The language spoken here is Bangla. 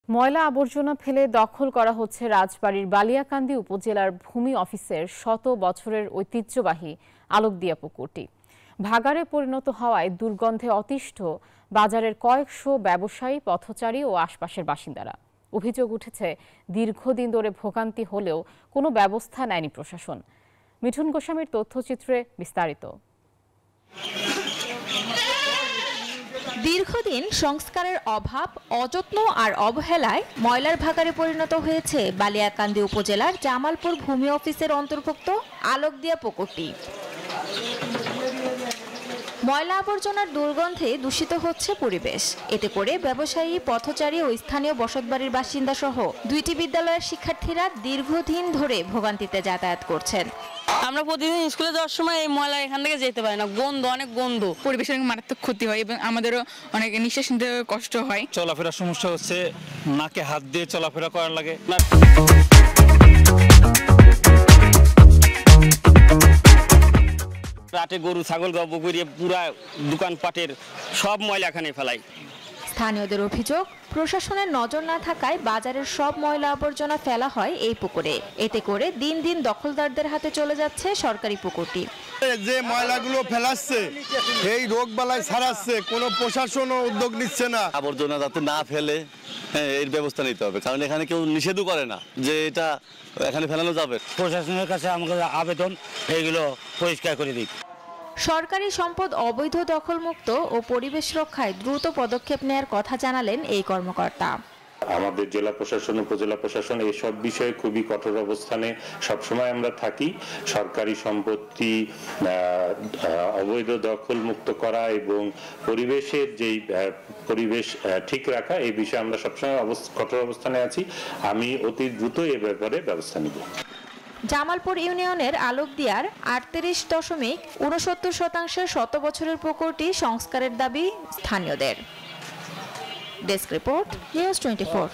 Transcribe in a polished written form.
ময়লা আবর্জনা ফেলে দখল করা হচ্ছে রাজবাড়ীর বালিয়াকান্দি উপজেলার ভূমি অফিসের শত বছরের ঐতিহ্যবাহী আলোকদিয়া পুকুরটি। ভাগাড়ে পরিণত হওয়ায় দুর্গন্ধে অতিষ্ঠ বাজারের কয়েকশো ব্যবসায়ী, পথচারী ও আশপাশের বাসিন্দারা। অভিযোগ উঠেছে, দীর্ঘদিন ধরে ভোগান্তি হলেও কোনো ব্যবস্থা নেয়নি প্রশাসন। মিঠুন গোস্বামীর তথ্যচিত্রে বিস্তারিত। দীর্ঘদিন সংস্কারের অভাব, অযত্ন আর অবহেলায় ময়লার ভাগাড়ে পরিণত হয়েছে বালিয়াকান্দি উপজেলার জামালপুর ভূমি অফিসের অন্তর্ভুক্ত আলোকদিয়া পুকুরটি। ময়লা আবর্জনার দুর্গন্ধে দূষিত হচ্ছে পরিবেশ। এতে করে ব্যবসায়ী, পথচারী ও স্থানীয় বসতবাড়ির বাসিন্দা সহ 2টি বিদ্যালয়ের শিক্ষার্থীরা দীর্ঘদিন ধরে ভোগান্তিতে যাতায়াত করছেন। আমরা প্রতিদিন স্কুলে যাওয়ার সময় এই ময়লা এখান থেকে যেতে পারি না, অনেক গন্ধ। পরিবেশের মারাত্মক ক্ষতি হয় এবং আমাদেরও অনেক নিঃশ্বাস নিতে কষ্ট হয়। চলাফেরার সমস্যা হচ্ছে, নাকে হাত দিয়ে চলাফেরা করার লাগে। রাতে গরু ছাগল বকরিয়ে পুরা দোকানপাটের সব ময়লা এখানে ফেলাই। স্থানীয়দের অভিযোগ, প্রশাসনের নজর না থাকায় বাজারের সব ময়লা আবর্জনা ফেলা হয় এই পুকুরে। এতে করে দিন দিন দখলদারদের হাতে চলে যাচ্ছে সরকারি পুকুরটি। যে ময়লাগুলো ফেলাচ্ছে, এই রোগ বালাই ছাড়াচ্ছে, কোনো প্রশাসনও উদ্যোগ নিচ্ছে না। আবর্জনা যাতে না ফেলে এর ব্যবস্থা নিতে হবে, কারণ এখানে কেউ নিষেধও করে না যে এটা এখানে ফেলানো যাবে। প্রশাসনের কাছে আমাদের আবেদন, এইগুলো পরিষ্কার করে দিক। সরকারি সম্পদ অবৈধ দখলমুক্ত ও পরিবেশ রক্ষায় দ্রুত পদক্ষেপ নেওয়ার কথা জানালেন এই কর্মকর্তা। আমাদের জেলা প্রশাসন, উপজেলা প্রশাসন এসব বিষয়ে খুবই কঠোর অবস্থানে সবসময় আমরা থাকি। সরকারি সম্পত্তি অবৈধ দখল মুক্ত করা এবং পরিবেশের যেই পরিবেশ ঠিক রাখা, এই বিষয়ে আমরা সবসময় কঠোর অবস্থানে আছি। আমি অতি দ্রুত এ ব্যাপারে ব্যবস্থা নিব। জামালপুর ইউনিয়নের আলোকদিয়ার 38.69% শত বছরের পুকুরটি সংস্কারের দাবি স্থানীয়দের। Desk report, news 24।